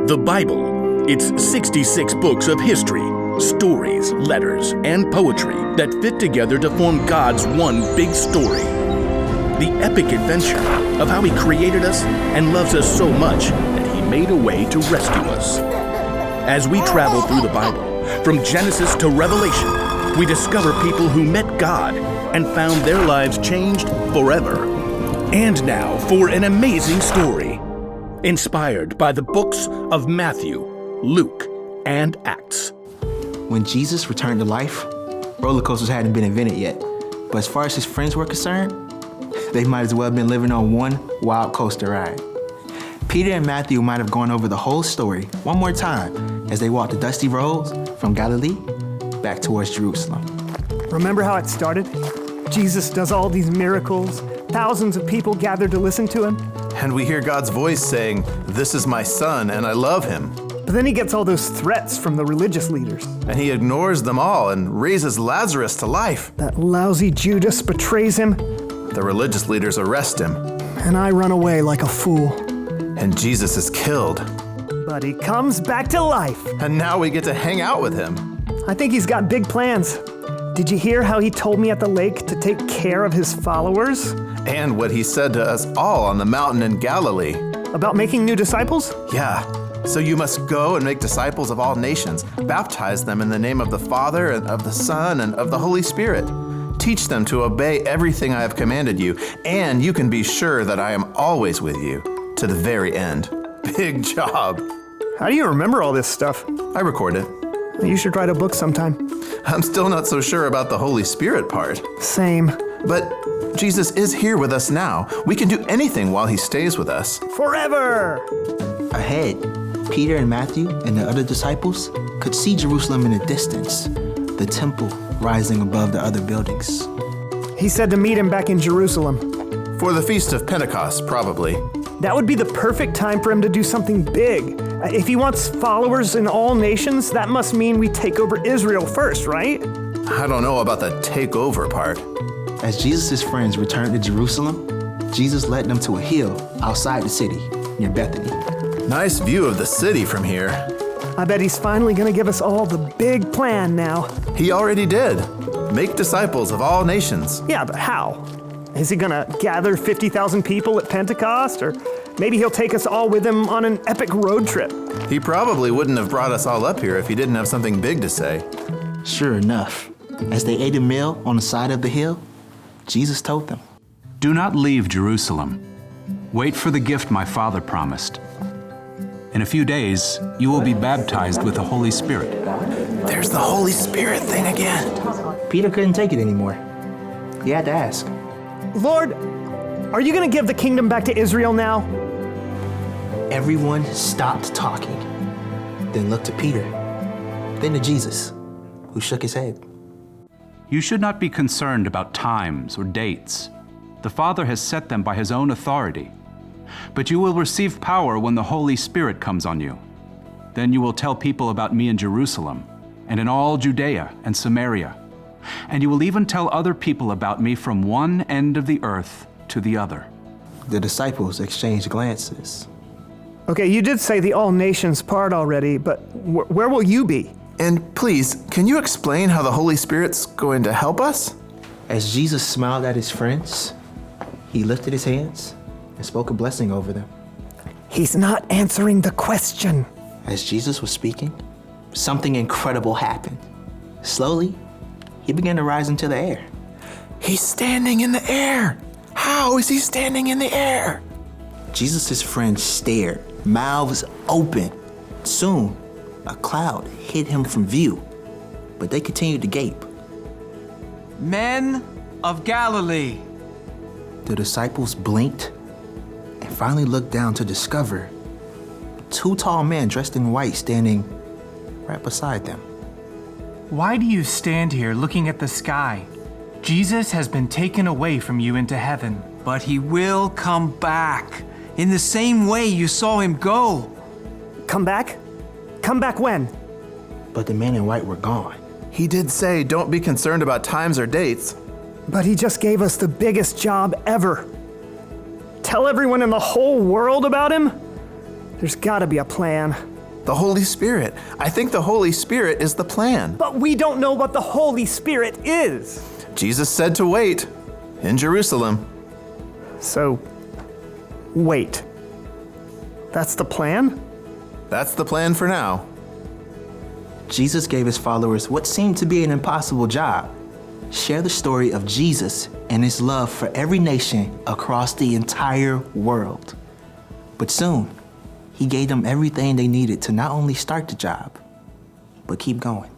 The Bible. It's 66 books of history, stories, letters, and poetry that fit together to form God's one big story. The epic adventure of how He created us and loves us so much that He made a way to rescue us. As we travel through the Bible, from Genesis to Revelation, we discover people who met God and found their lives changed forever. And now for an amazing story, inspired by the books of Matthew, Luke, and Acts. When Jesus returned to life, roller coasters hadn't been invented yet. But as far as his friends were concerned, they might as well have been living on one wild coaster ride. Peter and Matthew might have gone over the whole story one more time as they walked the dusty roads from Galilee back towards Jerusalem. Remember how it started? Jesus does all these miracles. Thousands of people gathered to listen to him. And we hear God's voice saying, "This is my son, and I love him." But then he gets all those threats from the religious leaders. And he ignores them all and raises Lazarus to life. That lousy Judas betrays him. The religious leaders arrest him. And I run away like a fool. And Jesus is killed. But he comes back to life. And now we get to hang out with him. I think he's got big plans. Did you hear how he told me at the lake to take care of his followers? And what he said to us all on the mountain in Galilee. About making new disciples? Yeah. So you must go and make disciples of all nations. Baptize them in the name of the Father, and of the Son, and of the Holy Spirit. Teach them to obey everything I have commanded you, and you can be sure that I am always with you to the very end. Big job. How do you remember all this stuff? I record it. You should write a book sometime. I'm still not so sure about the Holy Spirit part. Same. But Jesus is here with us now. We can do anything while he stays with us. Forever! Ahead, Peter and Matthew and the other disciples could see Jerusalem in the distance, the temple rising above the other buildings. He said to meet him back in Jerusalem. For the Feast of Pentecost, probably. That would be the perfect time for him to do something big. If he wants followers in all nations, that must mean we take over Israel first, right? I don't know about the takeover part. As Jesus' friends returned to Jerusalem, Jesus led them to a hill outside the city near Bethany. Nice view of the city from here. I bet he's finally going to give us all the big plan now. He already did. Make disciples of all nations. Yeah, but how? Is he going to gather 50,000 people at Pentecost? Or maybe he'll take us all with him on an epic road trip? He probably wouldn't have brought us all up here if he didn't have something big to say. Sure enough, as they ate a meal on the side of the hill, Jesus told them, "Do not leave Jerusalem. Wait for the gift my Father promised. In a few days, you will be baptized with the Holy Spirit." There's the Holy Spirit thing again. Peter couldn't take it anymore. He had to ask, Lord, are you going to give the kingdom back to Israel now? Everyone stopped talking, then looked to Peter, then to Jesus, who shook his head. You should not be concerned about times or dates. The Father has set them by His own authority. But you will receive power when the Holy Spirit comes on you. Then you will tell people about me in Jerusalem and in all Judea and Samaria. And you will even tell other people about me from one end of the earth to the other. The disciples exchanged glances. Okay, you did say the all nations part already, but where will you be? And please, can you explain how the Holy Spirit's going to help us? As Jesus smiled at his friends, he lifted his hands and spoke a blessing over them. He's not answering the question. As Jesus was speaking, something incredible happened. Slowly, he began to rise into the air. He's standing in the air. How is he standing in the air? Jesus' friends stared, mouths open. Soon, a cloud hid him from view, but they continued to gape. Men of Galilee. The disciples blinked and finally looked down to discover two tall men dressed in white standing right beside them. Why do you stand here looking at the sky? Jesus has been taken away from you into heaven. But he will come back in the same way you saw him go. Come back? Come back when? But the men in white were gone. He did say, don't be concerned about times or dates. But he just gave us the biggest job ever. Tell everyone in the whole world about him? There's gotta be a plan. The Holy Spirit. I think the Holy Spirit is the plan. But we don't know what the Holy Spirit is. Jesus said to wait in Jerusalem. So, wait. That's the plan? That's the plan for now. Jesus gave his followers what seemed to be an impossible job: share the story of Jesus and his love for every nation across the entire world. But soon, he gave them everything they needed to not only start the job, but keep going.